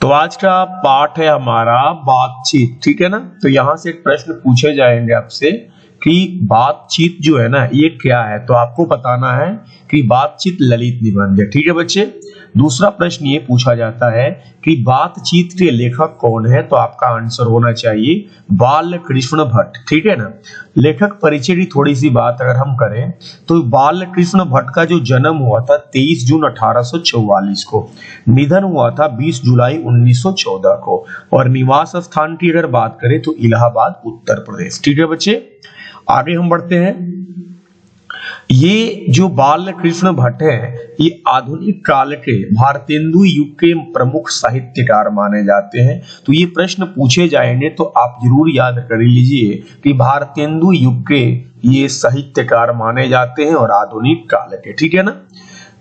तो आज का पाठ है हमारा बातचीत, ठीक है ना। तो यहां से एक प्रश्न पूछे जाएंगे आपसे कि बातचीत जो है ना ये क्या है, तो आपको बताना है कि बातचीत ललित निबंध है, ठीक है बच्चे। दूसरा प्रश्न ये पूछा जाता है कि बातचीत के लेखक कौन है, तो आपका आंसर होना चाहिए बाल कृष्ण भट्ट, ठीक है ना। लेखक परिचय की थोड़ी सी बात अगर हम करें तो बाल कृष्ण भट्ट का जो जन्म हुआ था 23 जून 1844 को, निधन हुआ था 20 जुलाई 1914 को, और निवास स्थान की अगर बात करें तो इलाहाबाद उत्तर प्रदेश, ठीक है बच्चे। आगे हम बढ़ते हैं। ये जो बाल कृष्ण भट्ट है ये आधुनिक काल के भारतेंदु युग के प्रमुख साहित्यकार माने जाते हैं। तो ये प्रश्न पूछे जाएंगे तो आप जरूर याद कर लीजिए कि भारतेंदु युग के ये साहित्यकार माने जाते हैं और आधुनिक काल के, ठीक है ना।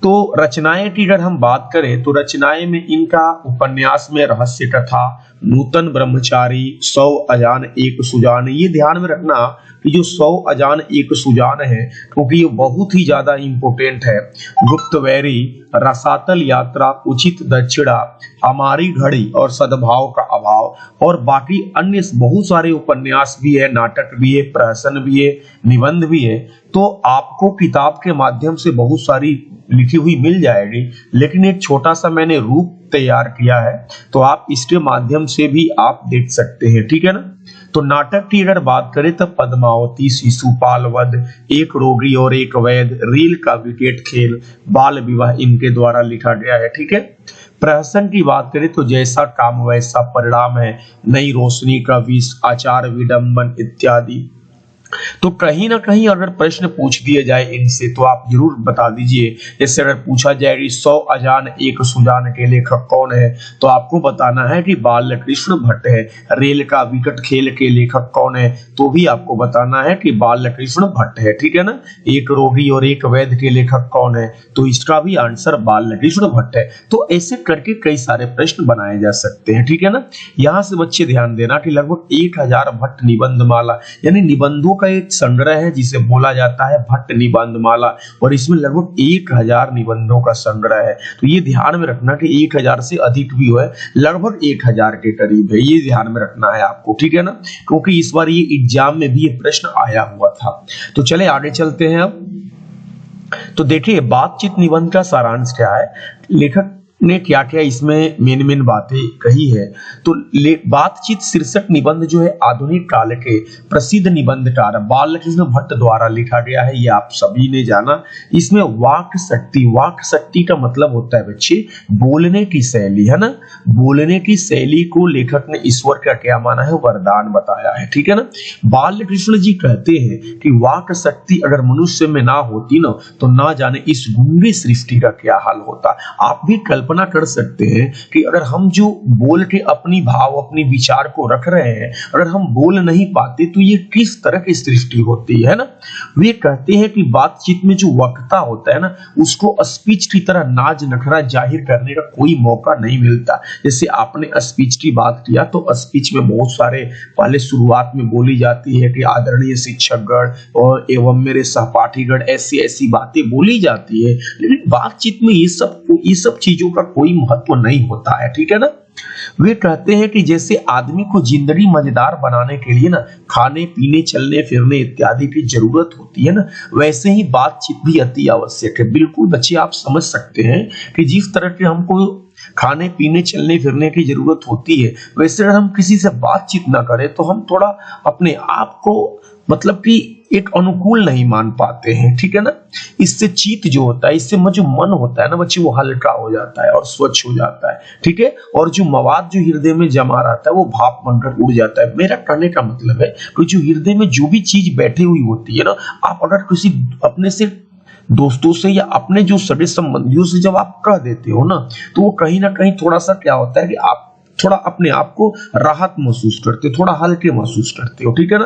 तो रचनाएं की अगर हम बात करें तो रचनाएं में इनका उपन्यास में रहस्य कथा, नूतन ब्रह्मचारी, 100 अजान एक सुजान, ये ध्यान में रखना कि जो 100 अजान एक सुजान है क्योंकि ये बहुत ही ज्यादा इंपोर्टेंट है। गुप्तवैरी, रसातल यात्रा, उचित दक्षिणा, हमारी घड़ी और सद्भाव का अभाव, और बाकी अन्य बहुत सारे उपन्यास भी है, नाटक भी है, प्रहसन भी है, निबंध भी है। तो आपको किताब के माध्यम से बहुत सारी लिखी हुई मिल जाएगी, लेकिन एक छोटा सा मैंने रूप तैयार किया है तो आप इसके माध्यम से भी आप देख सकते हैं, ठीक है ना। तो नाटक की अगर बात करें तो पद्मावती, शिशुपाल वध, एक रोगी और एक वैद, रील का विकेट खेल, बाल विवाह इनके द्वारा लिखा गया है, ठीक है। प्रहसन की बात करें तो जैसा काम वैसा परिणाम है, नई रोशनी का विष, आचार विडंबन इत्यादि। तो कहीं ना कहीं अगर प्रश्न पूछ दिए जाए इनसे तो आप जरूर बता दीजिए। जैसे अगर पूछा जाए कि 100 अजान एक सुजान के लेखक कौन है, तो आपको बताना है कि बाल कृष्ण भट्ट है। रेल का विकट खेल के लेखक कौन है, तो भी आपको बताना है कि बाल कृष्ण भट्ट है, ठीक है ना। एक रोगी और एक वैद के लेखक कौन है, तो इसका भी आंसर बाल कृष्ण भट्ट है। तो ऐसे करके कई सारे प्रश्न बनाए जा सकते हैं, ठीक है ना। यहाँ से बच्चे ध्यान देना कि लगभग 1000 भट्ट निबंध माला यानी निबंधों का एक संग्रह है जिसे बोला जाता है भट्ट निबंध माला, और इसमें लगभग 1000 निबंधों का संग्रह है। तो ये ध्यान में रखना कि 1000 से अधिक भी है, लगभग 1000 के करीब है, ये ध्यान में रखना है आपको, ठीक है ना। क्योंकि इस बार ये एग्जाम में भी ये प्रश्न आया हुआ था। तो चले आगे चलते हैं अब। तो देखिए बातचीत निबंध का सारांश क्या है, लेखक ने क्या क्या इसमें मेन बातें कही है। तो बातचीत शीर्षक निबंध जो है आधुनिक काल के प्रसिद्ध निबंधकार बाल कृष्ण भट्ट द्वारा लिखा गया है, ये आप सभी ने जाना। इसमें वाक शक्ति का मतलब होता है बच्चे बोलने की शैली, है ना। बोलने की शैली को लेखक ने ईश्वर का क्या माना है, वरदान बताया है, ठीक है ना। बाल कृष्ण जी कहते हैं कि वाक शक्ति अगर मनुष्य में ना होती ना तो ना जाने इस गूंगी सृष्टि का क्या हाल होता। आप भी कल्पना कर सकते हैं कि अगर हम जो बोल के अपनी भाव अपनी विचार को रख रहे हैं, अगर हम बोल नहीं पाते तो ये किस तरह की सृष्टि होती है ना। वे कहते हैं कि बातचीत में जो वक्ता होता है ना उसको स्पीच की तरह नाज नखरा जाहिर करने का कोई मौका नहीं मिलता। जैसे आपने स्पीच की बात किया तो स्पीच में बहुत सारे पहले शुरुआत में बोली जाती है कि आदरणीय शिक्षकगण और एवं मेरे सहपाठीगण, ऐसी ऐसी बातें बोली जाती है, लेकिन बातचीत में ये सब चीजों का कोई महत्व नहीं होता है, ठीक है ना। वे कहते हैं कि जैसे आदमी को जिंदगी मजेदार बनाने के लिए ना खाने पीने चलने फिरने इत्यादि की जरूरत होती है ना, वैसे ही बातचीत भी अति आवश्यक है। बिल्कुल बच्चे आप समझ सकते हैं कि जिस तरह के हमको खाने पीने चलने फिरने की जरूरत होती है, वैसे अगर हम किसी से बातचीत ना करें तो हम थोड़ा अपने आप को मतलब कि एक अनुकूल नहीं मान पाते हैं, ठीक है ना। इससे चित्त जो होता है, इससे जो मन होता है ना बच्चे वो हल्का हो जाता है और स्वच्छ हो जाता है, ठीक है। और जो मवाद जो हृदय में जमा रहता है वो भाप बनकर उड़ जाता है। मेरा कहने का मतलब है कि जो हृदय में जो भी चीज बैठी हुई होती है ना, आप अगर किसी अपने से दोस्तों से या अपने जो सगे संबंधियों से जब आप कह देते हो ना तो वो कहीं ना कहीं थोड़ा सा क्या होता है कि आप थोड़ा अपने आप को राहत महसूस करते हो, थोड़ा हल्के महसूस करते हो, ठीक है ना।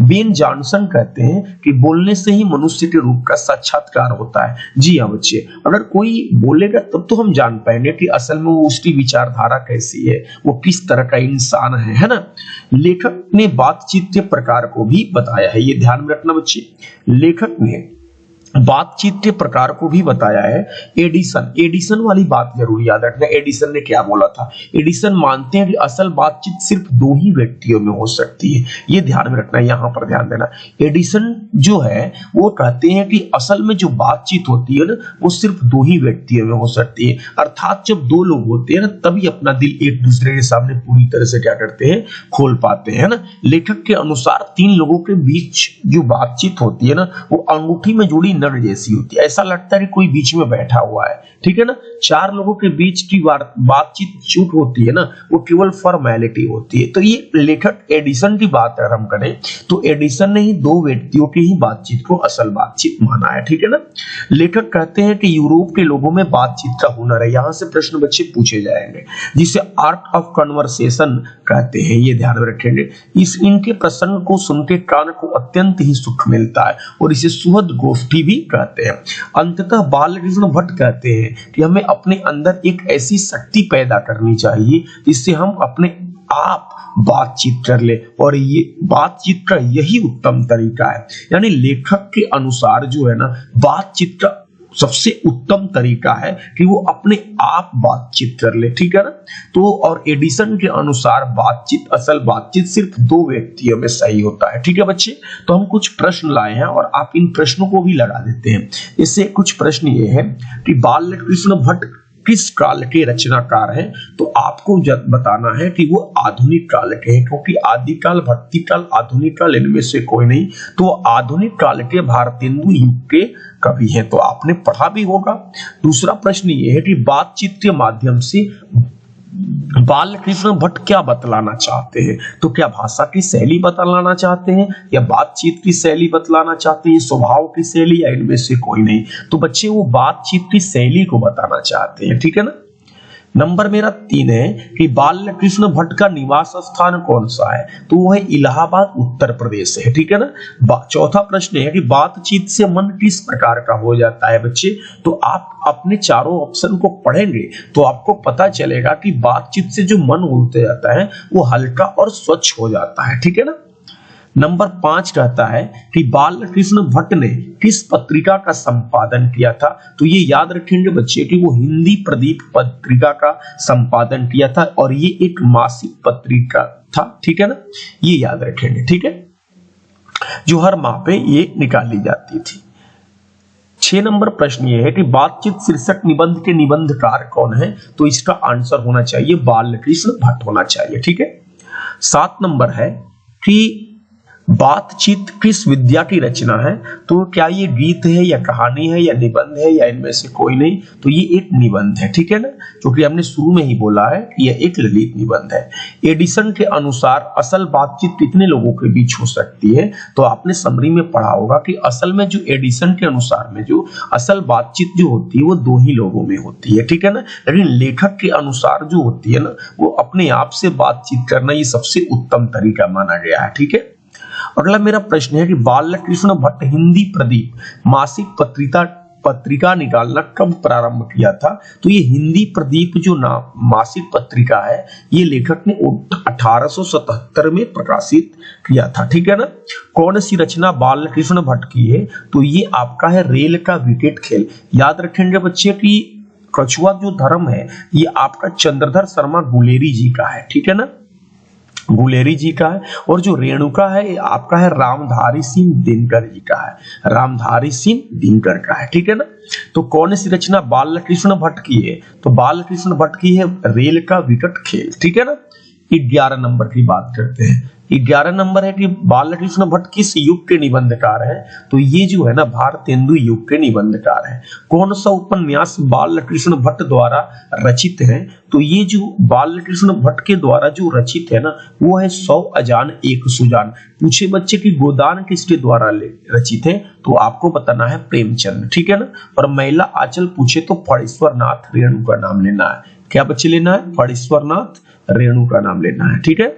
बेन जॉनसन कहते हैं कि बोलने से ही मनुष्य के रूप का साक्षात्कार होता है। जी हाँ बच्चे, अगर कोई बोलेगा तब तो हम जान पाएंगे कि असल में वो उसकी विचारधारा कैसी है, वो किस तरह का इंसान है ना। लेखक ने बातचीत के प्रकार को भी बताया है, ये ध्यान में रखना बच्चे। लेखक ने बातचीत के प्रकार को भी बताया है। एडिसन वाली बात जरूर याद रखना। एडिसन ने क्या बोला था? एडिसन मानते हैं कि असल बातचीत सिर्फ दो ही व्यक्तियों में हो सकती है। ये ध्यान में रखना, यहां पर ध्यान देना। एडिसन जो है वो कहते हैं कि असल में जो बातचीत होती है ना, वो सिर्फ दो ही व्यक्तियों में हो सकती है। अर्थात जब दो लोग होते हैं ना, तभी अपना दिल एक दूसरे के सामने पूरी तरह से क्या करते हैं, खोल पाते हैं ना। लेखक के अनुसार तीन लोगों के बीच जो बातचीत होती है ना, वो अंगूठी में जुड़ी नट जैसी होती है। ऐसा लगता है कि कोई बीच में बैठा हुआ है, ठीक है ना। चार लोगों के बीच की बातचीत झूठ होती है ना, वो केवल फॉर्मेलिटी होती है। तो ये लेखक एडिसन की बात अगर हम करें तो एडिसन ने ही दो व्यक्तियों की ही बातचीत को असल बातचीत माना है, ठीक है ना। लेखक कहते हैं कि यूरोप के लोगों में बातचीत का हुनर है। यहां से प्रश्न बच्चे पूछे जाएंगे, जिसे आर्ट ऑफ कन्वर्सेशन कहते हैं। ये ध्यान में रखेंगे। इनके प्रसंग को सुन के कान को अत्यंत ही सुख मिलता है और इसे सुहद गोष्ठी भी कहते हैं। अंततः बालकृष्ण भट्ट कहते हैं कि हमें अपने अंदर एक ऐसी शक्ति पैदा करनी चाहिए जिससे हम अपने आप बातचीत कर ले, और ये बातचीत का यही उत्तम तरीका है। यानी लेखक के अनुसार जो है ना, बातचीत का सबसे उत्तम तरीका है कि वो अपने आप बातचीत कर ले, ठीक है ना। तो और एडिसन के अनुसार बातचीत, असल बातचीत सिर्फ दो व्यक्तियों में सही होता है, ठीक है बच्चे। तो हम कुछ प्रश्न लाए हैं और आप इन प्रश्नों को भी लगा देते हैं। इससे कुछ प्रश्न ये है कि बालकृष्ण भट्ट किस काल के रचनाकार हैं? तो आपको बताना है कि वो आधुनिक काल के हैं, क्योंकि आदिकाल, भक्तिकाल, आधुनिक काल इनमें से कोई नहीं। तो आधुनिक काल के भारतेंदु युग के कवि हैं, तो आपने पढ़ा भी होगा। दूसरा प्रश्न ये है कि बातचीत के माध्यम से बालकृष्ण भट्ट क्या बतलाना चाहते हैं? तो क्या भाषा की शैली बतलाना चाहते हैं, या बातचीत की शैली बतलाना चाहते हैं, स्वभाव की शैली, या इनमें से कोई नहीं? तो बच्चे वो बातचीत की शैली को बताना चाहते हैं, ठीक है ना। नंबर मेरा 3 है कि बालकृष्ण भट्ट का निवास स्थान कौन सा है? तो वो है इलाहाबाद, उत्तर प्रदेश है, ठीक है ना। चौथा प्रश्न है कि बातचीत से मन किस प्रकार का हो जाता है बच्चे? तो आप अपने चारों ऑप्शन को पढ़ेंगे तो आपको पता चलेगा कि बातचीत से जो मन होते जाता है वो हल्का और स्वच्छ हो जाता है, ठीक है ना। नंबर 5 कहता है कि बालकृष्ण भट्ट ने किस पत्रिका का संपादन किया था? तो ये याद रखेंगे बच्चे कि वो हिंदी प्रदीप पत्रिका का संपादन किया था, और ये एक मासिक पत्रिका था, ठीक है ना। ये याद रखेंगे, ठीक है, जो हर माह पे ये निकाली जाती थी। 6 नंबर प्रश्न ये है कि बातचीत शीर्षक निबंध के निबंधकार कौन है? तो इसका आंसर होना चाहिए बालकृष्ण भट्ट होना चाहिए, ठीक है। 7 नंबर है कि बातचीत किस विद्या की रचना है? तो क्या ये गीत है, या कहानी है, या निबंध है, या इनमें से कोई नहीं? तो ये एक निबंध है, ठीक है ना, क्योंकि हमने शुरू में ही बोला है कि यह एक ललित निबंध है। एडिसन के अनुसार असल बातचीत कितने लोगों के बीच हो सकती है? तो आपने समरी में पढ़ा होगा कि असल में जो एडिसन के अनुसार में जो असल बातचीत जो होती है वो दो ही लोगों में होती है, ठीक है ना। लेकिन लेखक के अनुसार जो होती है ना, वो अपने आप से बातचीत करना ये सबसे उत्तम तरीका माना गया है, ठीक है। अगला मेरा प्रश्न है कि बालकृष्ण भट्ट हिंदी प्रदीप मासिक पत्रिका निकालना कब प्रारंभ किया था? तो ये हिंदी प्रदीप जो मासिक पत्रिका है, ये लेखक ने 1877 में प्रकाशित किया था, ठीक है ना। कौन सी रचना बालकृष्ण भट्ट की है? तो ये आपका है रेल का विकेट खेल। याद रखेंगे बच्चे कि कछुआ जो धर्म है ये आपका चंद्रधर शर्मा गुलेरी जी का है, ठीक है ना, गुलेरी जी का है। और जो रेणुका है ये आपका है रामधारी सिंह दिनकर जी का है, रामधारी सिंह दिनकर का है, ठीक है ना। तो कौन सी रचना बालकृष्ण भट्ट की है? तो बालकृष्ण भट्ट की है रेल का विकट खेल, ठीक है ना। 11 नंबर की बात करते हैं। 11 नंबर है कि बालकृष्ण भट्ट किस युग के निबंधकार हैं? तो ये जो है ना भारतेंदु युग के निबंधकार हैं। कौन सा उपन्यास बालकृष्ण भट्ट द्वारा रचित है? तो ये जो बालकृष्ण भट्ट के द्वारा जो रचित है ना, वो है 100 अजान एक सुजान। पूछे बच्चे की गोदान किसके द्वारा रचित है? तो आपको बताना है प्रेमचंद, ठीक है ना। और महिला आंचल पूछे तो फणीश्वर नाथ रेणु का नाम लेना है। क्या बच्चे लेना है? फणीश्वर नाथ रेणु का नाम लेना है, ठीक है।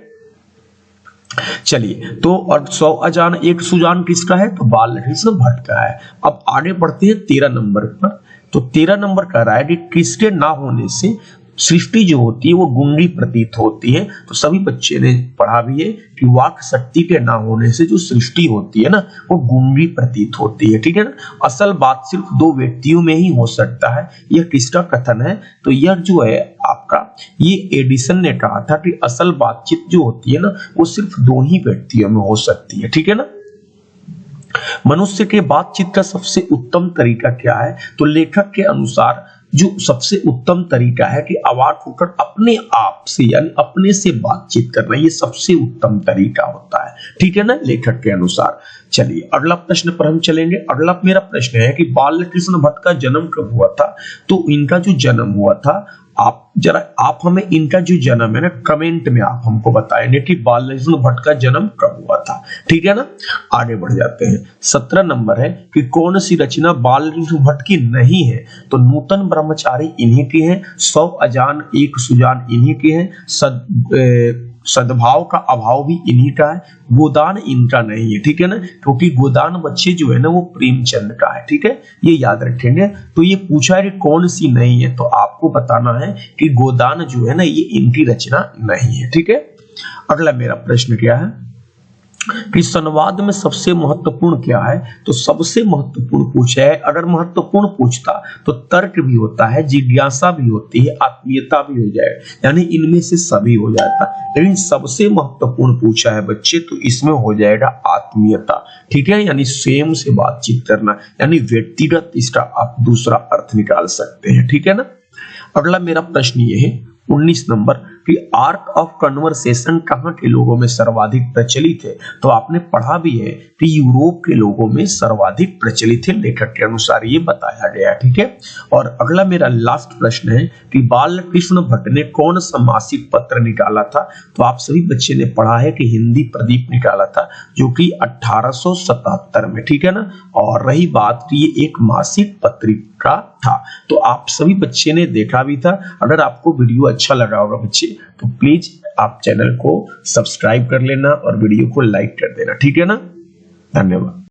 चलिए, तो और 100 अजान एक सुजान किसका है? तो बालकृष्ण भट्ट का है। अब आगे बढ़ते हैं 13 नंबर पर। तो 13 नंबर कह रहा है कि किसके ना होने से सृष्टि जो होती है वो गूंगी प्रतीत होती है। तो सभी बच्चे ने पढ़ा भी है कि वाक शक्ति के ना होने से जो सृष्टि होती है ना वो गूंगी प्रतीत होती है, ठीक है ना। असल बात सिर्फ दो व्यक्तियों में ही हो सकता है, यह किसका कथन है? तो यह जो है आपका ये एडिसन ने कहा था कि असल बातचीत जो होती है ना वो सिर्फ दो ही व्यक्तियों में हो सकती है, ठीक है ना। मनुष्य के बातचीत का सबसे उत्तम तरीका क्या है? तो लेखक के अनुसार जो सबसे उत्तम तरीका है कि अवाक होकर अपने आप से यानी अपने से बातचीत करना, ये सबसे उत्तम तरीका होता है, ठीक है ना, लेखक के अनुसार। चलिए अगला प्रश्न पर हम चलेंगे। अगला मेरा प्रश्न है कि बालकृष्ण भट्ट का जन्म कब हुआ था? तो इनका जो जन्म हुआ था, आप हमें इनका जो जन्म है ना कमेंट में आप हमको बताएंगे कि बालकृष्ण भट्ट का जन्म कब हुआ था, ठीक है ना। आगे बढ़ जाते हैं। 17 नंबर है कि कौन सी रचना बालकृष्ण भट्ट की नहीं है? तो नूतन ब्रह्मचारी इन्हीं की है, 100 अजान एक सुजान इन्हीं की है, सद्भाव का अभाव भी इन्हीं का है, गोदान इनका नहीं है, ठीक है ना, क्योंकि गोदान बच्चे जो है ना वो प्रेमचंद का है, ठीक है, ये याद रखेंगे। तो ये पूछा है कि कौन सी नहीं है, तो आपको बताना है कि गोदान जो है ना ये इनकी रचना नहीं है, ठीक है। अगला मेरा प्रश्न क्या है कि संवाद में सबसे महत्वपूर्ण क्या है? तो सबसे महत्वपूर्ण पूछा है। अगर महत्वपूर्ण पूछता तो तर्क भी होता है, जिज्ञासा भी होती है, आत्मीयता भी हो जाए, यानी इनमें से सभी हो जाता। लेकिन सबसे महत्वपूर्ण पूछा है बच्चे तो इसमें हो जाएगा आत्मीयता, ठीक है, यानी स्वयं से बातचीत करना, यानी व्यक्तिगत, इसका आप दूसरा अर्थ निकाल सकते हैं, ठीक है ना। अगला मेरा प्रश्न ये है 19 नंबर कि आर्क ऑफ कन्वर्सेशन कहाँ के लोगों में सर्वाधिक प्रचलित है? तो आपने पढ़ा भी है कि यूरोप के लोगों में सर्वाधिक प्रचलित है, लेखक के अनुसार ये बताया गया, ठीक है। और अगला मेरा लास्ट प्रश्न है कि बालकृष्ण भट्ट ने कौन सा मासिक पत्र निकाला था? तो आप सभी बच्चे ने पढ़ा है कि हिंदी प्रदीप निकाला था, जो कि 1877 में, ठीक है ना। और रही बात कि ये एक मासिक पत्रिका था, तो आप सभी बच्चे ने देखा भी था। अगर आपको वीडियो अच्छा लगा होगा बच्चे तो प्लीज आप चैनल को सब्सक्राइब कर लेना और वीडियो को लाइक कर देना, ठीक है ना। धन्यवाद।